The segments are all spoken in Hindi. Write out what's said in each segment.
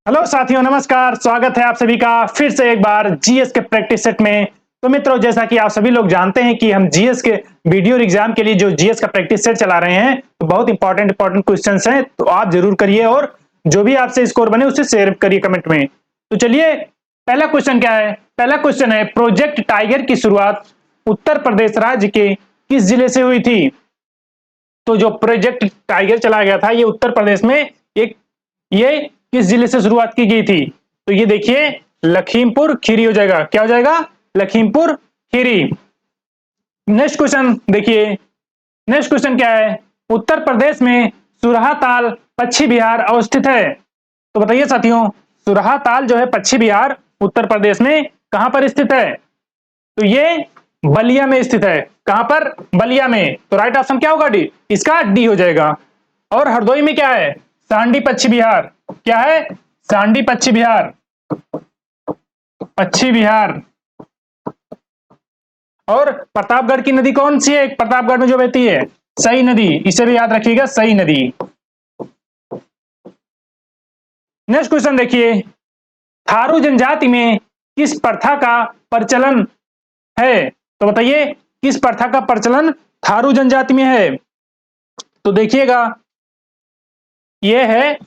हेलो साथियों, नमस्कार। स्वागत है आप सभी का फिर से एक बार जीएस के प्रैक्टिस सेट में। तो मित्रों, जैसा कि आप सभी लोग जानते हैं कि हम जीएस के वीडियो एग्जाम के लिए जो जीएस का प्रैक्टिस सेट चला रहे हैं, तो बहुत इंपॉर्टेंट क्वेश्चंस हैं, तो आप जरूर करिए और जो भी आपसे स्कोर बने उसे शेयर करिए कमेंट में। तो चलिए, पहला क्वेश्चन क्या है? पहला क्वेश्चन है, प्रोजेक्ट टाइगर की शुरुआत उत्तर प्रदेश राज्य के किस जिले से हुई थी? तो जो प्रोजेक्ट टाइगर चला गया था, ये उत्तर प्रदेश में ये किस जिले से शुरुआत की गई थी? तो ये देखिए, लखीमपुर खीरी हो जाएगा। क्या हो जाएगा? लखीमपुर खीरी। नेक्स्ट क्वेश्चन देखिए, नेक्स्ट क्वेश्चन क्या है? उत्तर प्रदेश में सुरहा ताल पश्चिम बिहार अवस्थित है। तो बताइए साथियों, सुरहा ताल जो है पश्चिम बिहार उत्तर प्रदेश में कहां पर स्थित है? तो ये बलिया में स्थित है। कहां पर? बलिया में। तो राइट ऑप्शन क्या होगा? डी। इसका डी हो जाएगा। और हरदोई में क्या है? सांडी पश्चिम बिहार। क्या है? सांडी पश्चिम बिहार। पश्चिम बिहार। और प्रतापगढ़ की नदी कौन सी है? प्रतापगढ़ में जो बहती है, सई नदी। इसे भी याद रखिएगा, सई नदी। नेक्स्ट क्वेश्चन देखिए, थारू जनजाति में किस प्रथा का प्रचलन है? तो बताइए, किस प्रथा का प्रचलन थारू जनजाति में है? तो देखिएगा, यह है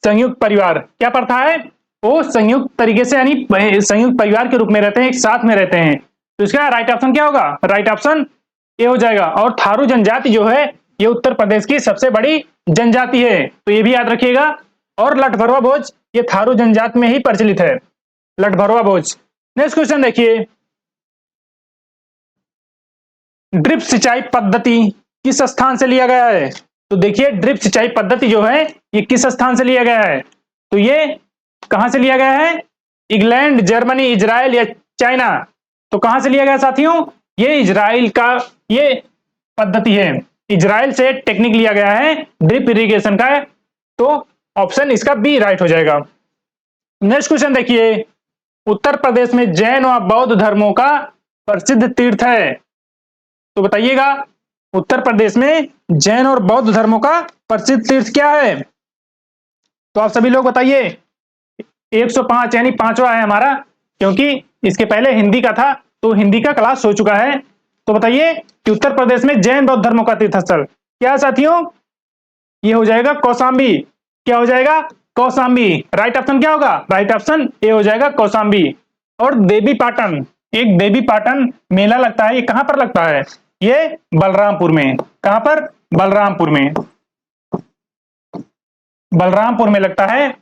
संयुक्त परिवार। क्या प्रथा है? वो संयुक्त तरीके से, यानी संयुक्त परिवार के रूप में रहते हैं, एक साथ में रहते हैं। तो इसका राइट ऑप्शन क्या होगा? राइट ऑप्शन ए हो जाएगा। और थारू जनजाति जो है, ये उत्तर प्रदेश की सबसे बड़ी जनजाति है, तो ये भी याद रखिएगा। और लठ भरवा भोज, ये थारू जनजाति में ही प्रचलित है, लठ भरवा भोज। नेक्स्ट क्वेश्चन देखिए, ड्रिप सिंचाई पद्धति किस स्थान से लिया गया है? तो देखिए, ड्रिप सिंचाई पद्धति जो है, ये किस स्थान से लिया गया है? तो ये कहां से लिया गया है? इंग्लैंड, जर्मनी, इजराइल या चाइना? तो कहां से लिया गया साथियों? ये इजराइल का ये पद्धति है। इजराइल से टेक्निक लिया गया है ड्रिप इरिगेशन का। तो ऑप्शन इसका बी राइट हो जाएगा। नेक्स्ट क्वेश्चन देखिए, उत्तर प्रदेश में जैन व बौद्ध धर्मों का प्रसिद्ध तीर्थ है। तो बताइएगा, उत्तर प्रदेश में जैन और बौद्ध धर्मों का प्रसिद्ध तीर्थ क्या है? तो आप सभी लोग बताइए। 105 यानी पांचवा है हमारा, क्योंकि इसके पहले हिंदी का था, तो हिंदी का क्लास हो चुका है। तो बताइए कि उत्तर प्रदेश में जैन बौद्ध धर्मों का तीर्थ स्थल क्या है साथियों? ये हो जाएगा कौशाम्बी। क्या हो जाएगा? कौशाम्बी। राइट ऑप्शन क्या होगा? राइट ऑप्शन ए हो जाएगा, कौशाम्बी। और देवी पाटन, एक देवी पाटन मेला लगता है, ये कहां पर लगता है? ये बलरामपुर में। कहां पर? बलरामपुर में। बलरामपुर में लगता है।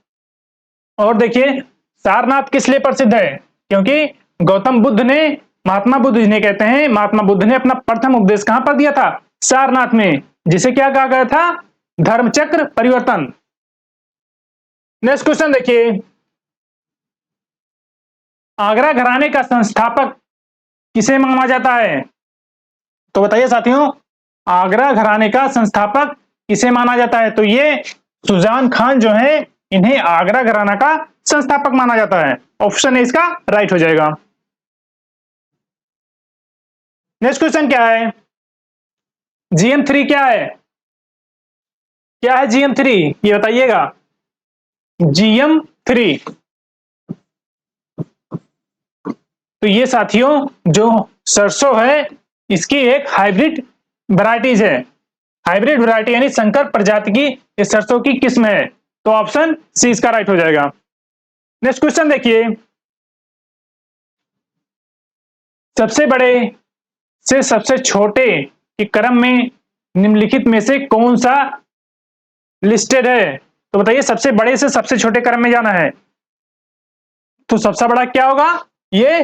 और देखिए, सारनाथ किस लिए प्रसिद्ध है? क्योंकि गौतम बुद्ध ने, महात्मा बुद्ध जिन्हें कहते हैं, महात्मा बुद्ध ने अपना प्रथम उपदेश कहां पर दिया था? सारनाथ में, जिसे क्या कहा गया था? धर्मचक्र परिवर्तन। नेक्स्ट क्वेश्चन देखिए, आगरा घराने का संस्थापक किसे माना जाता है? तो बताइए साथियों, आगरा घराने का संस्थापक किसे माना जाता है? तो ये सुजान खान जो है, इन्हें आगरा घराना का संस्थापक माना जाता है। ऑप्शन ए इसका राइट हो जाएगा। नेक्स्ट क्वेश्चन क्या है? GM3 क्या है? क्या है GM3? ये बताइएगा। GM3, तो ये साथियों जो सरसों है, इसकी एक हाइब्रिड वैरायटीज है। हाइब्रिड वैरायटी यानी संकर प्रजाति की ये सरसों की किस्म है। तो ऑप्शन सी इसका राइट हो जाएगा। नेक्स्ट क्वेश्चन देखिए, सबसे बड़े से सबसे छोटे के क्रम में निम्नलिखित में से कौन सा लिस्टेड है? तो बताइए, सबसे बड़े से सबसे छोटे क्रम में जाना है, तो सबसे बड़ा क्या होगा? ये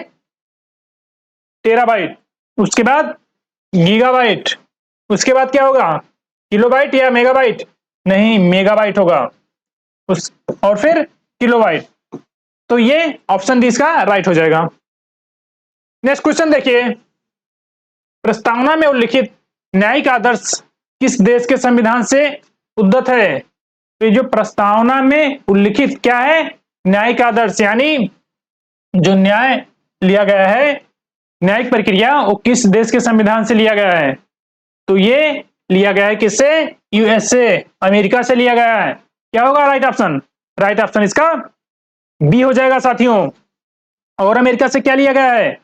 टेराबाइट, उसके बाद गीगाबाइट, उसके बाद क्या होगा? किलोबाइट या मेगाबाइट? नहीं, मेगाबाइट होगा। और फिर किलोबाइट। तो ये ऑप्शन डी इसका राइट हो जाएगा। नेक्स्ट क्वेश्चन देखिए, प्रस्तावना में उल्लिखित न्यायिक आदर्श किस देश के संविधान से उद्धत है? तो जो प्रस्तावना में उल्लिखित क्या है? न्यायिक आदर्श, यानी जो न्याय लिया गया है, न्यायिक प्रक्रिया, वो किस देश के संविधान से लिया गया है? तो ये लिया गया है किससे? USA, अमेरिका से लिया गया है। क्या होगा राइट ऑप्शन? राइट ऑप्शन इसका बी हो जाएगा साथियों। और अमेरिका से क्या लिया गया है?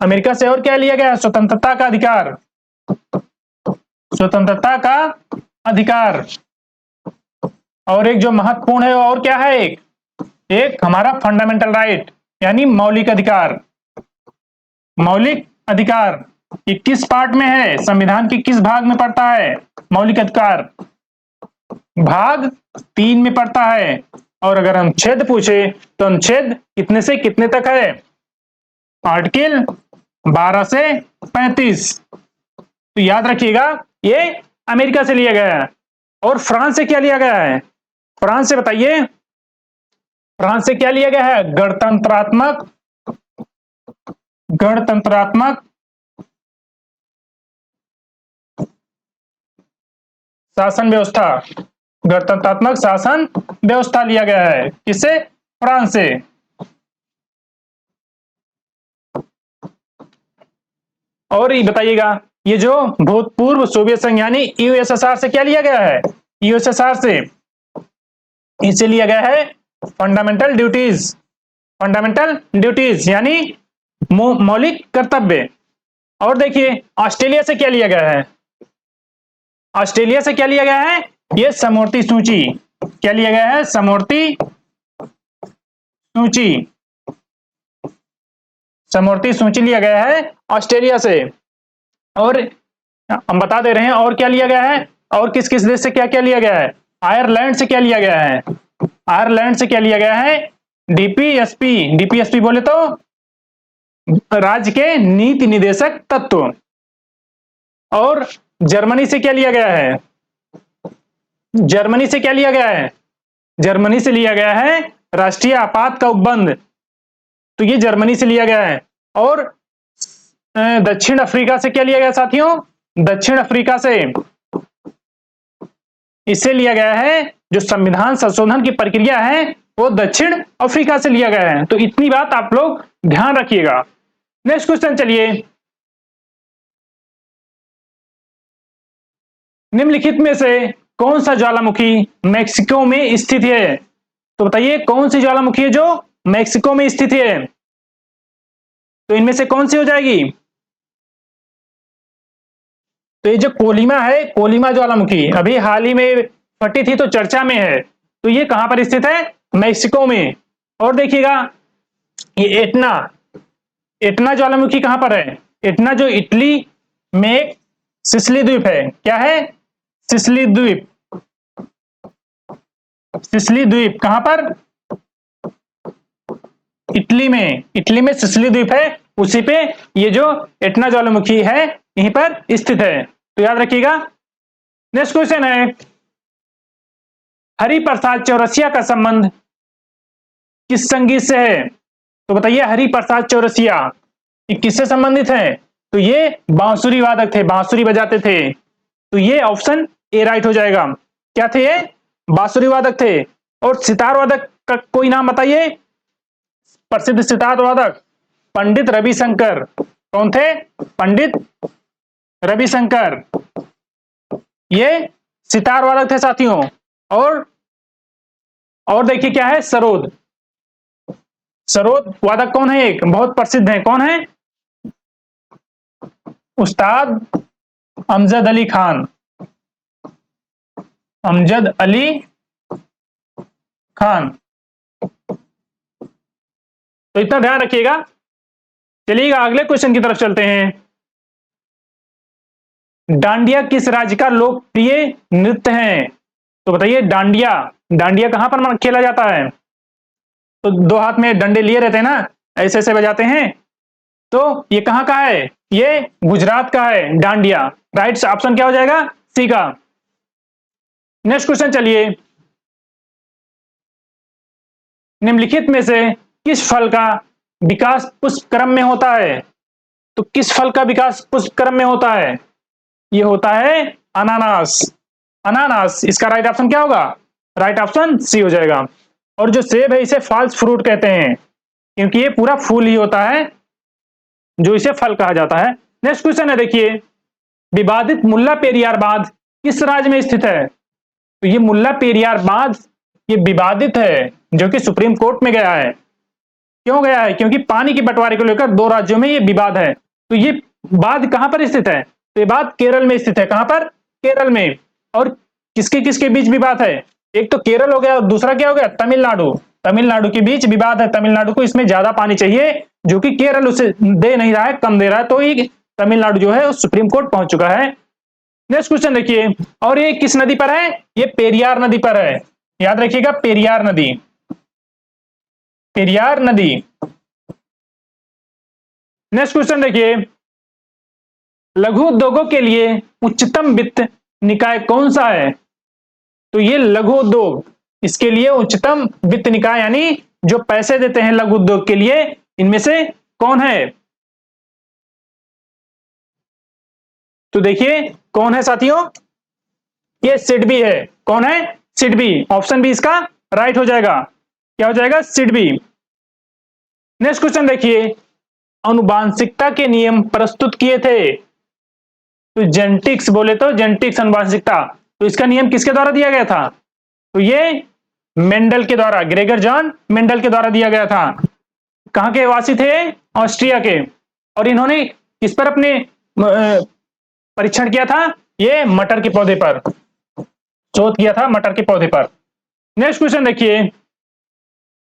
अमेरिका से और क्या लिया गया है? स्वतंत्रता का अधिकार, स्वतंत्रता का अधिकार। और एक जो महत्वपूर्ण है और क्या है, एक हमारा फंडामेंटल राइट यानी मौलिक अधिकार। मौलिक अधिकार ये किस पार्ट में है? संविधान के किस भाग में पड़ता है मौलिक अधिकार? भाग 3 में पड़ता है। और अगर अनुच्छेद पूछे तो अनुच्छेद कितने से कितने तक है? आर्टिकल 12 से 35। तो याद रखिएगा ये अमेरिका से लिया गया है। और फ्रांस से क्या लिया गया है? फ्रांस से बताइए, फ्रांस से क्या लिया गया है? गणतंत्रात्मक, गणतंत्रात्मक शासन व्यवस्था, गणतंत्रात्मक शासन व्यवस्था लिया गया है। किससे? फ्रांस से। और ये बताइएगा ये जो भूतपूर्व सोवियत संघ यानी यूएसएसआर से क्या लिया गया है? यूएसएसआर से इसे लिया गया है फंडामेंटल ड्यूटीज, फंडामेंटल ड्यूटीज यानी मौलिक कर्तव्य। और देखिए ऑस्ट्रेलिया से क्या लिया गया है? ऑस्ट्रेलिया से क्या लिया गया है? ये समवर्ती सूची। क्या लिया गया है? समवर्ती सूची, समवर्ती सूची लिया गया है ऑस्ट्रेलिया से। और हम बता दे रहे हैं और क्या लिया गया है, और किस किस देश से क्या क्या लिया गया है? आयरलैंड से क्या लिया गया है? आयरलैंड से क्या लिया गया है? डीपीएसपी, डीपीएसपी बोले तो राज्य के नीति निदेशक तत्व। और जर्मनी से क्या लिया गया है? जर्मनी से क्या लिया गया है? जर्मनी से लिया गया है राष्ट्रीय आपात का उपबंध। तो ये जर्मनी से लिया गया है। और दक्षिण अफ्रीका से क्या लिया गया साथियों? दक्षिण अफ्रीका से इससे लिया गया है जो संविधान संशोधन की प्रक्रिया है वो दक्षिण अफ्रीका से लिया गया है। तो इतनी बात आप लोग ध्यान रखिएगा। नेक्स्ट क्वेश्चन चलिए, निम्नलिखित में से कौन सा ज्वालामुखी मेक्सिको में स्थित है? तो बताइए कौन सी ज्वालामुखी है जो मेक्सिको में स्थित है? तो इनमें से कौन सी हो जाएगी? तो ये जो कोलिमा है, कोलिमा ज्वालामुखी अभी हाल ही में फटी थी तो चर्चा में है। तो ये कहां पर स्थित है? मेक्सिको में। और देखिएगा ये एटना, एटना ज्वालामुखी कहां पर है? एटना जो इटली में सिसिली द्वीप है। क्या है? सिसिली द्वीप। सिसिली द्वीप कहां पर? इटली में। इटली में सिसिली द्वीप है, उसी पे ये जो एटना ज्वालामुखी है यहीं पर स्थित है। तो याद रखिएगा। नेक्स्ट क्वेश्चन है, हरिप्रसाद चौरसिया का संबंध किस संगीत से है? तो बताइए हरिप्रसाद चौरसिया ये किससे संबंधित है? तो ये बांसुरी वादक थे, बांसुरी बजाते थे। तो ये ऑप्शन ए राइट हो जाएगा। क्या थे ये? बांसुरी वादक थे। और सितार वादक का कोई नाम बताइए, प्रसिद्ध सितार वादक पंडित रविशंकर। कौन थे? पंडित रविशंकर, ये सितार वादक थे साथियों। और देखिए क्या है? सरोद, सरोद वादक कौन है? एक बहुत प्रसिद्ध है। कौन है? उस्ताद अमजद अली खान, अमजद अली खान। तो इतना ध्यान रखिएगा। चलिएगा अगले क्वेश्चन की तरफ चलते हैं। डांडिया किस राज्य का लोकप्रिय नृत्य है? तो बताइए डांडिया, डांडिया कहां पर खेला जाता है? तो दो हाथ में डंडे लिए रहते हैं ना, ऐसे ऐसे बजाते हैं। तो ये कहां का है? ये गुजरात का है डांडिया। राइट ऑप्शन क्या हो जाएगा? सी का। नेक्स्ट क्वेश्चन चलिए, निम्नलिखित में से किस फल का विकास पुष्प क्रम में होता है? तो किस फल का विकास पुष्प क्रम में होता है? ये होता है अनानास। अनानास इसका राइट ऑप्शन क्या होगा? राइट ऑप्शन सी हो जाएगा। और जो सेब है इसे फॉल्स फ्रूट कहते हैं क्योंकि ये पूरा फूल ही होता है जो इसे फल कहा जाता है। नेक्स्ट क्वेश्चन है देखिए, विवादित मुल्ला पेरियार बांध किस राज्य में स्थित है? तो ये मुल्ला पेरियार बांध ये विवादित है, जो कि सुप्रीम कोर्ट में गया है। क्यों गया है? क्योंकि पानी के बंटवारे को लेकर दो राज्यों में ये विवाद है। तो ये बात कहां पर स्थित है? तो ये बात केरल में स्थित है। कहां पर? केरल में। और किसके किसके बीच विवाद है? एक तो केरल हो गया और दूसरा क्या हो गया? तमिलनाडु। तमिलनाडु के बीच विवाद है। तमिलनाडु को इसमें ज्यादा पानी चाहिए, जो कि केरल उसे दे नहीं रहा है, कम दे रहा है। तो ये तमिलनाडु जो है सुप्रीम कोर्ट पहुंच चुका है। नेक्स्ट क्वेश्चन देखिए, और ये किस नदी पर है? ये पेरियार नदी पर है। याद रखिएगा, पेरियार नदी। पेरियार नदी। नेक्स्ट क्वेश्चन देखिए, लघु उद्योगों के लिए उच्चतम वित्त निकाय कौन सा है? तो ये लघु उद्योग, इसके लिए उच्चतम वित्त निकाय यानी जो पैसे देते हैं लघु उद्योग के लिए, इनमें से कौन है? तो देखिए कौन है साथियों? ये सिडबी है। कौन है? सिडबी। ऑप्शन बी इसका राइट हो जाएगा। क्या हो जाएगा? सिडबी। नेक्स्ट क्वेश्चन देखिए, अनुवांशिकता के नियम प्रस्तुत किए थे? तो जेनेटिक्स बोले तो जेनेटिक्स अनुवांशिकता, तो इसका नियम किसके द्वारा दिया गया था? तो ये मेंडल के द्वारा, ग्रेगर जॉन मेंडल के द्वारा दिया गया था। कहां के वासी थे? ऑस्ट्रिया के। और इन्होंने किस पर अपने परीक्षण किया था? ये मटर के पौधे पर शोध किया था, मटर के पौधे पर। नेक्स्ट क्वेश्चन देखिए,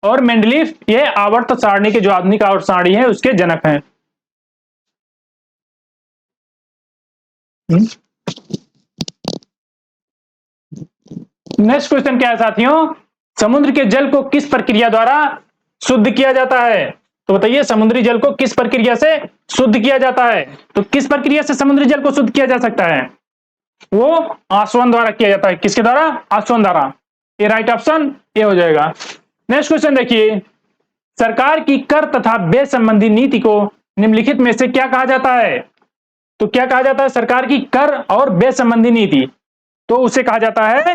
और मेंडलीफ ये आवर्त सारणी के, जो आधुनिक आवर्त सारणी है, उसके जनक हैं। नेक्स्ट क्वेश्चन क्या है साथियों? समुद्र के जल को किस प्रक्रिया द्वारा शुद्ध किया जाता है? तो बताइए, समुद्री जल को किस प्रक्रिया से शुद्ध किया जाता है? तो किस प्रक्रिया से समुद्री जल को शुद्ध किया जा सकता है? वो आसवन द्वारा किया जाता है। किसके द्वारा? आसवन द्वारा। ये राइट ऑप्शन ये हो जाएगा। नेक्स्ट क्वेश्चन देखिए, सरकार की कर तथा व्यय संबंधी नीति को निम्नलिखित में से क्या कहा जाता है? तो क्या कहा जाता है? सरकार की कर और व्यय संबंधी नीति, तो उसे कहा जाता है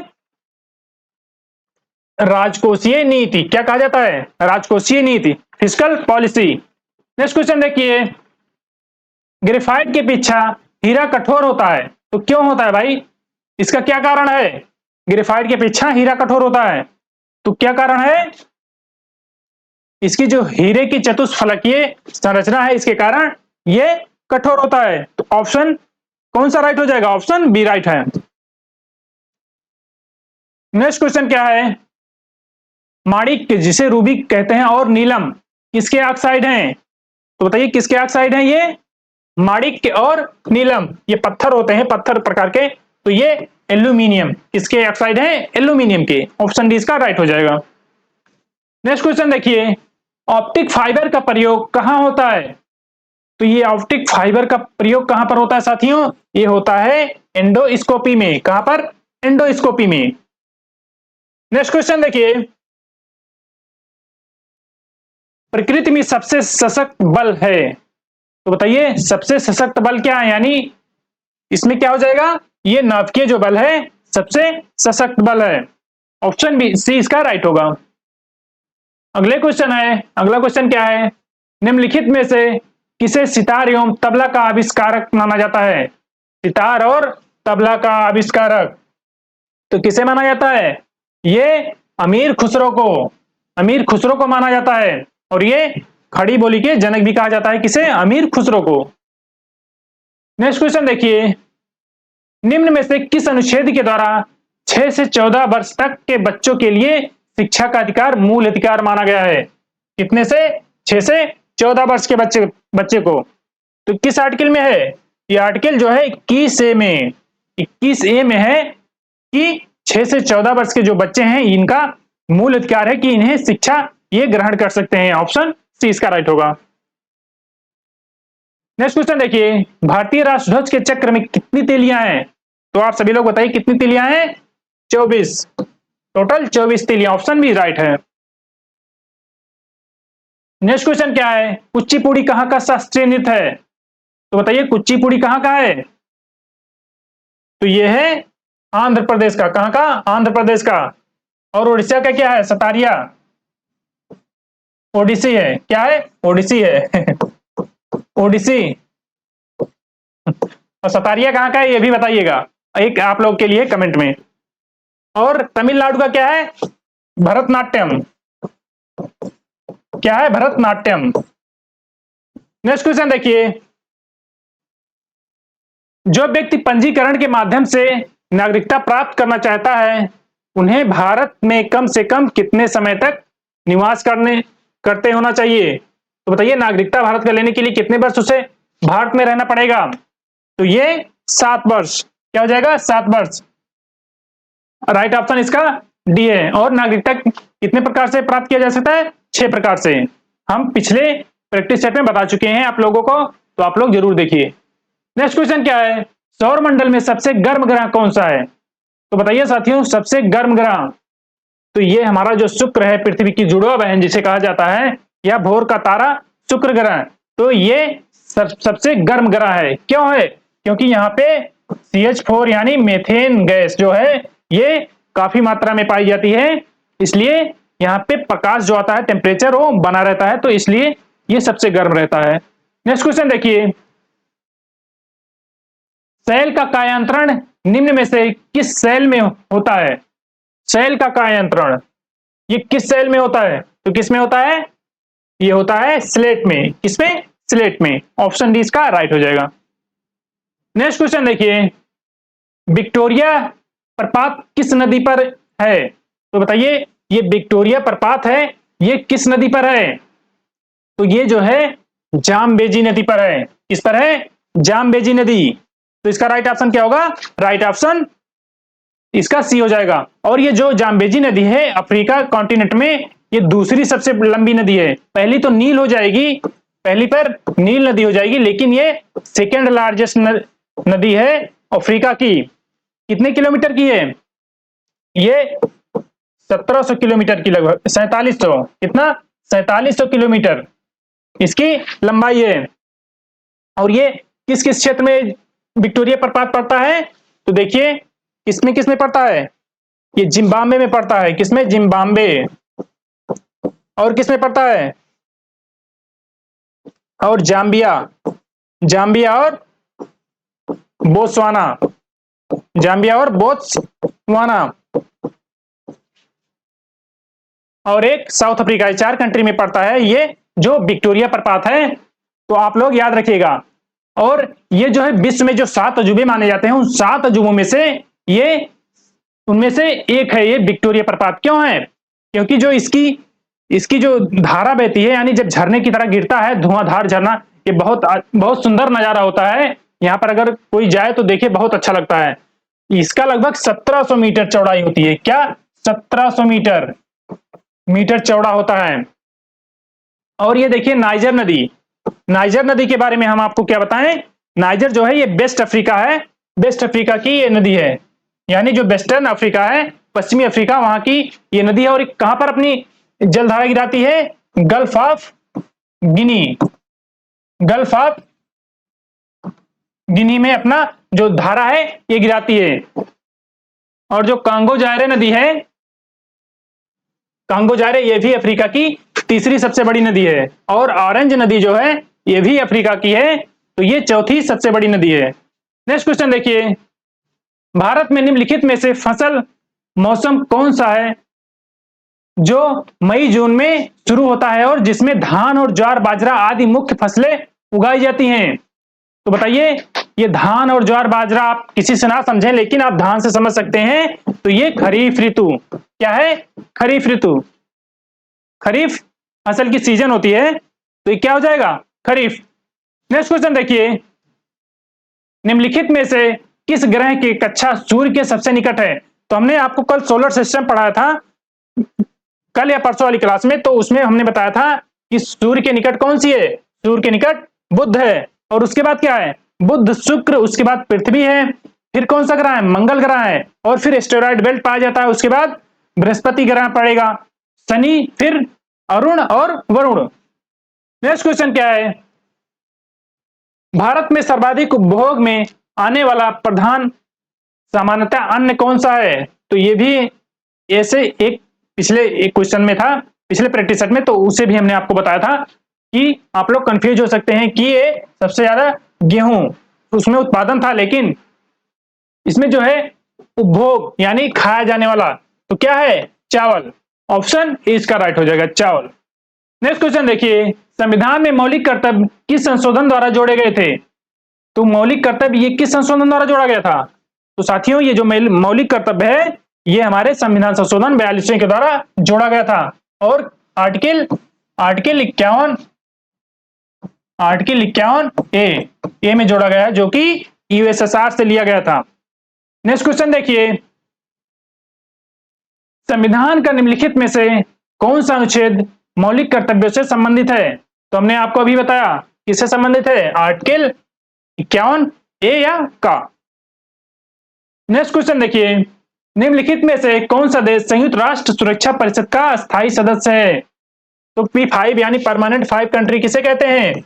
राजकोषीय नीति। क्या कहा जाता है? राजकोषीय नीति, फिस्कल पॉलिसी। नेक्स्ट क्वेश्चन देखिए, ग्रेफाइट के पीछा हीरा कठोर होता है, तो क्यों होता है भाई? इसका क्या कारण है? ग्रेफाइट के पीछा हीरा कठोर होता है, तो क्या कारण है? इसकी जो हीरे की चतुष्फलकीय संरचना है, इसके कारण ये कठोर होता है। तो ऑप्शन कौन सा राइट हो जाएगा? ऑप्शन बी राइट है। नेक्स्ट क्वेश्चन क्या है? माणिक्य, जिसे रूबी कहते हैं, और नीलम किसके ऑक्साइड हैं? तो बताइए किसके ऑक्साइड हैं ये? माणिक्य और नीलम ये पत्थर होते हैं, पत्थर प्रकार के। तो ये एल्यूमिनियम किसके ऑक्साइड हैं? एल्यूमिनियम के। ऑप्शन डी इसका राइट हो जाएगा। नेक्स्ट क्वेश्चन देखिए, ऑप्टिक फाइबर का प्रयोग कहां होता है? तो ये ऑप्टिक फाइबर का प्रयोग कहां पर होता है साथियों? ये होता है एंडोस्कोपी में। कहां पर? एंडोस्कोपी में। नेक्स्ट क्वेश्चन देखिए, प्रकृति में सबसे सशक्त बल है, तो बताइए सबसे सशक्त बल क्या है? यानी इसमें क्या हो जाएगा? ये नाभिकीय जो बल है सबसे सशक्त बल है। ऑप्शन बी सी इसका राइट होगा। अगले क्वेश्चन है, अगला क्वेश्चन क्या है? निम्नलिखित में से किसे सितार एवं तबला का आविष्कारक माना जाता है? सितार और तबला का आविष्कारक तो किसे माना जाता है? ये अमीर खुसरो को माना जाता है। और ये खड़ी बोली के जनक भी कहा जाता है। किसे? अमीर खुसरो को। नेक्स्ट क्वेश्चन देखिए, निम्न में से किस अनुच्छेद के द्वारा 6 से 14 वर्ष तक के बच्चों के लिए शिक्षा का अधिकार मूल अधिकार माना गया है? कितने से? 6 से 14 वर्ष के बच्चे को। तो किस आर्टिकल में है? ये आर्टिकल जो है 21A में है कि 6 से 14 वर्ष के जो बच्चे हैं, इनका मूल अधिकार है कि इन्हें शिक्षा ये ग्रहण कर सकते हैं। ऑप्शन सी इसका राइट होगा। नेक्स्ट क्वेश्चन देखिए, भारतीय राष्ट्रध्वज के चक्र में कितनी तीलियां हैं? तो आप सभी लोग बताइए कितनी तीलियां हैं? 24। टोटल 24 तीलियां। ऑप्शन बी राइट है। नेक्स्ट क्वेश्चन क्या है? कुचिपुड़ी कहां का शास्त्रीय नृत्य है? तो बताइए कुचिपुड़ी कहां का है? तो यह है आंध्र प्रदेश का। कहां का? आंध्र प्रदेश का। और उड़ीसा का क्या है? सतारिया। ओडिसी है। क्या है? ओडिसी है। ओडिसी। और सतारिया कहां का है ये भी बताइएगा, एक आप लोग के लिए कमेंट में। और तमिलनाडु का क्या है? भरतनाट्यम। क्या है? भरतनाट्यम। नेक्स्ट क्वेश्चन देखिए, जो व्यक्ति पंजीकरण के माध्यम से नागरिकता प्राप्त करना चाहता है उन्हें भारत में कम से कम कितने समय तक निवास करते होना चाहिए? तो बताइए, नागरिकता भारत का लेने के लिए कितने वर्ष उसे भारत में रहना पड़ेगा? तो ये 7 वर्ष। क्या हो जाएगा? 7 वर्ष। राइट ऑप्शन इसका डी है। और नागरिकता कितने प्रकार से प्राप्त किया जा सकता है? 6 प्रकार से। हम पिछले प्रैक्टिस सेट में बता चुके हैं आप लोगों को, तो आप लोग जरूर देखिए। नेक्स्ट क्वेश्चन क्या है? सौर मंडल में सबसे गर्म ग्रह कौन सा है? तो बताइए साथियों, सबसे गर्म ग्रह तो ये हमारा जो शुक्र है, पृथ्वी की जुड़वा बहन जिसे कहा जाता है, या भोर का तारा शुक्र ग्रह, तो ये सबसे गर्म ग्रह है। क्यों है? क्योंकि यहाँ पे CH4 यानी मेथेन गैस जो है ये काफी मात्रा में पाई जाती है, इसलिए यहाँ पे प्रकाश जो आता है, टेम्परेचर वो बना रहता है, तो इसलिए ये सबसे गर्म रहता है। नेक्स्ट क्वेश्चन देखिए, सेल का कायांतरण निम्न में से किस सेल में होता है? सेल का कायांतरण ये किस सेल में होता है? तो किस में होता है? ये होता है स्लेट में। किसमें? स्लेट में। ऑप्शन डी इसका राइट हो जाएगा। नेक्स्ट क्वेश्चन देखिए, विक्टोरिया प्रपात किस नदी पर है? तो बताइए, ये विक्टोरिया प्रपात है, ये किस नदी पर है? तो ये जो है जामबेजी नदी पर है। किस पर है? जामबेजी नदी। तो इसका राइट ऑप्शन क्या होगा? राइट ऑप्शन इसका सी हो जाएगा। और ये जो जामबेजी नदी है अफ्रीका कॉन्टिनेंट में ये दूसरी सबसे लंबी नदी है। पहली तो नील हो जाएगी, पहली पर नील नदी हो जाएगी, लेकिन ये सेकेंड लार्जेस्ट नदी है अफ्रीका की। कितने किलोमीटर की है? ये 1700 किलोमीटर की, लगभग 4700। कितना? 4700 किलोमीटर इसकी लंबाई है। और ये किस किस क्षेत्र में विक्टोरिया प्रपात पड़ता है? तो देखिए, किसमें पड़ता है? ये जिम्बाब्वे में पड़ता है। किसमें? जिम्बाब्वे। और किसमें पड़ता है? और जाम्बिया और बोत्सवाना। जाम्बिया और बोत्सवाना और एक साउथ अफ्रीका, 4 कंट्री में पड़ता है ये जो विक्टोरिया प्रपात है। तो आप लोग याद रखिएगा। और ये जो है विश्व में जो 7 अजूबे माने जाते हैं, उन 7 अजूबों में से ये उनमें से एक है ये विक्टोरिया प्रपात। क्यों है? क्योंकि जो इसकी जो धारा बहती है, यानी जब झरने की तरह गिरता है धुआंधार झरना, ये बहुत सुंदर नजारा होता है। यहाँ पर अगर कोई जाए तो देखिए, बहुत अच्छा लगता है। इसका लगभग 1700 मीटर चौड़ाई होती है। क्या? 1700 मीटर चौड़ा होता है। और ये देखिए नाइजर नदी के बारे में हम आपको क्या बताएं? नाइजर जो है ये वेस्ट अफ्रीका है, वेस्ट अफ्रीका की ये नदी है, यानी जो वेस्टर्न अफ्रीका है, पश्चिमी अफ्रीका, वहां की ये नदी है। और कहां पर अपनी जलधारा गिराती है? Gulf of Guinea. Gulf of Guinea में अपना जो धारा है ये गिराती है। और जो कांगो जायरे नदी है, कांगो जायरे, ये भी अफ्रीका की तीसरी सबसे बड़ी नदी है। और ऑरेंज नदी जो है ये भी अफ्रीका की है, तो ये चौथी सबसे बड़ी नदी है। नेक्स्ट क्वेश्चन देखिए, भारत में निम्नलिखित में से फसल मौसम कौन सा है जो मई जून में शुरू होता है और जिसमें धान और ज्वार बाजरा आदि मुख्य फसलें उगाई जाती हैं? तो बताइए, ये धान और ज्वार बाजरा आप किसी से ना समझें, लेकिन आप धान से समझ सकते हैं। तो ये खरीफ ऋतु। क्या है? खरीफ ऋतु। खरीफ फसल की सीजन होती है, तो ये क्या हो जाएगा? खरीफ। नेक्स्ट क्वेश्चन देखिए, निम्नलिखित में से किस ग्रह की कक्षा सूर्य के सबसे निकट है? तो हमने आपको कल सोलर सिस्टम पढ़ाया था, कल या परसों वाली क्लास में, तो उसमें हमने बताया था कि सूर्य के निकट कौन सी है? सूर्य के निकट बुध है। और उसके बाद क्या है? बुध, शुक्र, उसके बाद पृथ्वी है, फिर कौन सा ग्रह है? मंगल ग्रह है, और फिर एस्टेरॉयड बेल्ट पाया जाता है। उसके बाद बृहस्पति ग्रह पड़ेगा, शनि, फिर अरुण और वरुण। नेक्स्ट क्वेश्चन क्या है? भारत में सर्वाधिक उपभोग में आने वाला प्रधान सामान्यतः अन्न कौन सा है? तो ये भी ऐसे एक पिछले एक क्वेश्चन में था, पिछले प्रैक्टिस सेट में, तो उसे भी हमने आपको बताया था कि आप लोग कंफ्यूज हो सकते हैं कि ये सबसे ज्यादा गेहूं उसमें उत्पादन था, लेकिन इसमें जो है उपभोग यानी खाया जाने वाला, तो क्या है? चावल। ऑप्शन ए इसका राइट हो जाएगा, चावल। नेक्स्ट क्वेश्चन देखिए, संविधान में मौलिक कर्तव्य किस संशोधन द्वारा जोड़े गए थे? तो मौलिक कर्तव्य ये किस संशोधन द्वारा जोड़ा गया था? तो साथियों ये जो मौलिक कर्तव्य है ये हमारे संविधान संशोधन 42वें के द्वारा जोड़ा गया था। और आर्टिकल 51 ए में जोड़ा गया है, जो कि यूएसएसआर से लिया गया था। नेक्स्ट क्वेश्चन देखिए, संविधान का निम्नलिखित में से कौन सा अनुच्छेद मौलिक कर्तव्यों से संबंधित है? तो हमने आपको अभी बताया किससे संबंधित है, आर्टिकल 51 ए या का। नेक्स्ट क्वेश्चन देखिए, निम्नलिखित में से कौन सा देश संयुक्त राष्ट्र सुरक्षा परिषद का स्थायी सदस्य है? तो P5 यानी परमानेंट 5 कंट्री किसे कहते हैं?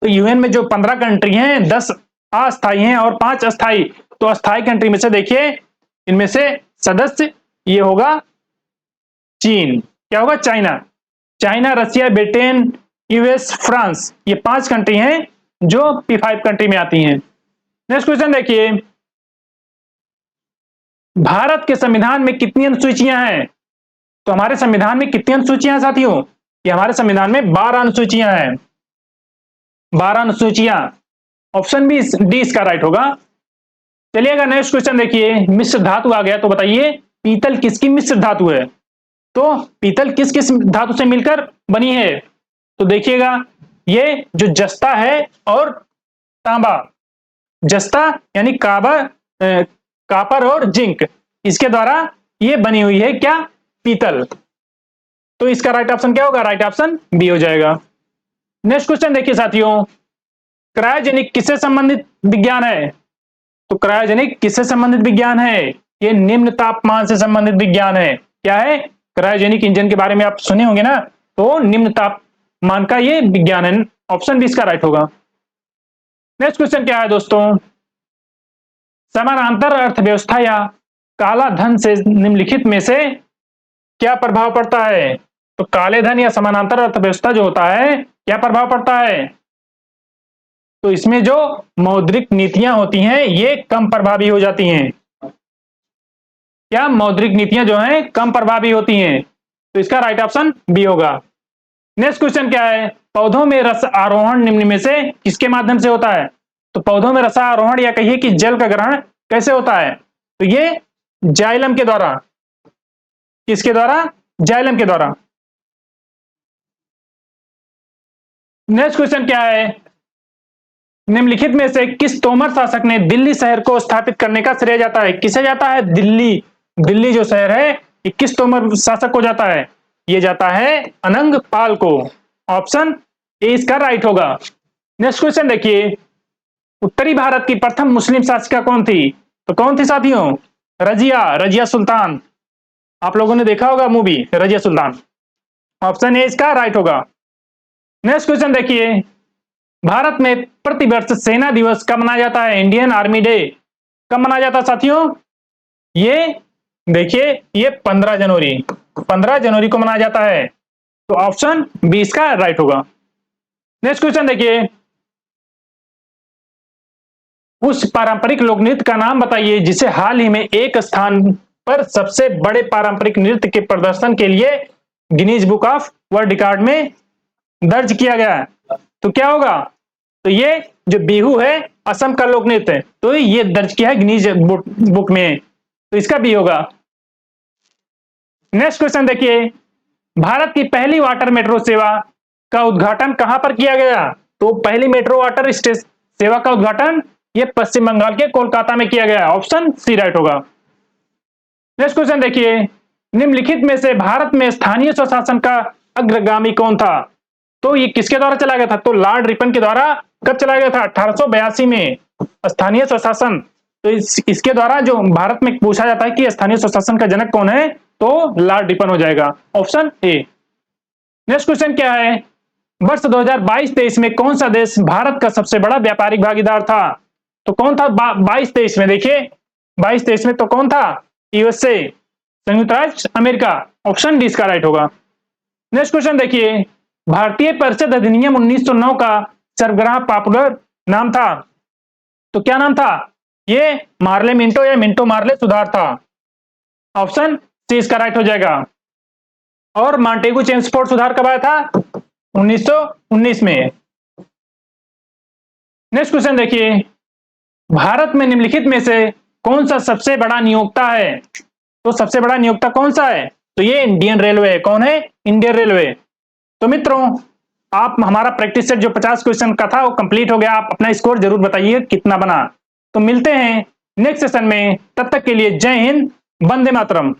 तो यूएन में जो 15 कंट्री हैं 10 अस्थायी हैं और 5 अस्थायी। तो अस्थायी कंट्री में से देखिए इनमें से सदस्य ये होगा चीन, क्या होगा, चाइना, रसिया, ब्रिटेन, यूएस, फ्रांस, ये 5 कंट्री हैं जो P5 कंट्री में आती हैं। नेक्स्ट क्वेश्चन देखिए, भारत के संविधान में कितनी अनुसूचियां हैं? तो हमारे संविधान में कितनी अनुसूचियां हैं साथियों? ये हमारे संविधान में 12 अनुसूचियां हैं, 12 अनुसूचियां। ऑप्शन बी डी इसका राइट होगा। चलिएगा नेक्स्ट क्वेश्चन देखिए, मिश्र धातु आ गया, तो बताइए पीतल किसकी मिश्र धातु है? तो पीतल किस किस धातु से मिलकर बनी है? तो देखिएगा ये जो जस्ता है और तांबा, जस्ता यानी कापर और जिंक, इसके द्वारा ये बनी हुई है क्या, पीतल। तो इसका राइट ऑप्शन क्या होगा, राइट ऑप्शन बी हो जाएगा। नेक्स्ट क्वेश्चन देखिए साथियों, क्रायोजेनिक किससे संबंधित विज्ञान है? तो क्रायोजेनिक किससे संबंधित विज्ञान है? ये निम्न तापमान से संबंधित विज्ञान है। क्या है, क्रायोजेनिक इंजन के बारे में आप सुने होंगे ना, तो निम्न तापमान का ये विज्ञान है। ऑप्शन बी इसका राइट होगा। नेक्स्ट क्वेश्चन क्या है दोस्तों, समानांतर अर्थव्यवस्था या काला धन से निम्नलिखित में से क्या प्रभाव पड़ता है? तो काले धन या समानांतर अर्थव्यवस्था जो होता है क्या प्रभाव पड़ता है? तो इसमें जो मौद्रिक नीतियां होती हैं ये कम प्रभावी हो जाती हैं। क्या मौद्रिक नीतियां जो हैं कम प्रभावी होती हैं, तो इसका राइट ऑप्शन बी होगा। नेक्स्ट क्वेश्चन क्या है, पौधों में रस आरोहण निम्न में से किसके माध्यम से होता है? तो पौधों में रसारोहण या कहिए कि जल का ग्रहण कैसे होता है? तो ये जाइलम के द्वारा। किसके द्वारा? जाइलम के द्वारा। नेक्स्ट क्वेश्चन क्या है, निम्नलिखित में से किस तोमर शासक ने दिल्ली शहर को स्थापित करने का श्रेय जाता है? किसे जाता है? दिल्ली जो शहर है ये किस तोमर शासक को जाता है? ये जाता है अनंग पाल को। ऑप्शन ए इसका राइट होगा। नेक्स्ट क्वेश्चन देखिए, उत्तरी भारत की प्रथम मुस्लिम शासिका कौन थी? तो कौन थी साथियों? रजिया सुल्तान। आप लोगों ने देखा होगा movie Razia Sultan. Option A इसका राइट होगा। नेक्स्ट क्वेश्चन देखिए, भारत में प्रतिवर्ष सेना दिवस कब मनाया जाता है? इंडियन आर्मी डे कब मनाया जाता है साथियों? ये देखिए ये 15 जनवरी को मनाया जाता है। तो ऑप्शन बी इसका राइट होगा। नेक्स्ट क्वेश्चन देखिए, उस पारंपरिक लोक नृत्य का नाम बताइए जिसे हाल ही में एक स्थान पर सबसे बड़े पारंपरिक नृत्य के प्रदर्शन के लिए Guinness book of world record में दर्ज किया गया। तो क्या होगा? तो ये जो बिहू है असम का लोक नृत्य है, तो ये दर्ज किया है गिनीज बुक में, तो इसका बी होगा। नेक्स्ट क्वेश्चन देखिए, भारत की पहली वाटर मेट्रो सेवा का उद्घाटन कहां पर किया गया? तो पहली मेट्रो वाटर सेवा का उद्घाटन ये पश्चिम बंगाल के कोलकाता में किया गया। ऑप्शन सी राइट होगा। नेक्स्ट क्वेश्चन देखिए, निम्नलिखित में से भारत में स्थानीय स्वशासन का अग्रगामी कौन था? तो ये किसके द्वारा चलाया गया था? तो लॉर्ड रिपन के द्वारा कब चलाया गया था? 1882 में स्थानीय स्वशासन। तो इसके द्वारा जो भारत में पूछा जाता है कि स्थानीय स्वशासन का जनक कौन है, तो लॉर्ड रिपन हो जाएगा। Option A. नेक्स्ट क्वेश्चन क्या है, वर्ष 2022-23 में कौन सा देश भारत का सबसे बड़ा व्यापारिक भागीदार था? तो कौन था 22-23 में? देखिए 22-23 में तो कौन था? यूएसए, संयुक्त राष्ट्र अमेरिका। ऑप्शन डी इसका राइट होगा। नेक्स्ट क्वेश्चन देखिए, भारतीय परिषद अधिनियम 1909 का सरबराह पॉपुलर नाम था। तो क्या नाम था? ये मार्ले मिंटो या मिंटो मार्ले सुधार था। ऑप्शन सी इसका राइट हो जाएगा। और मॉन्टेगू चेम्सफोर्ड सुधार कब आया था? 1919 में। नेक्स्ट क्वेश्चन देखिए, भारत में निम्नलिखित में से कौन सा सबसे बड़ा नियोक्ता है? तो सबसे बड़ा नियोक्ता कौन सा है? तो ये इंडियन रेलवे है। कौन है? Indian railway. तो मित्रों, आप हमारा प्रैक्टिस सेट जो 50 क्वेश्चन का था वो कंप्लीट हो गया। आप अपना स्कोर जरूर बताइए कितना बना। तो मिलते हैं नेक्स्ट सेशन में, तब तक के लिए जय हिंद, वंदे मातरम।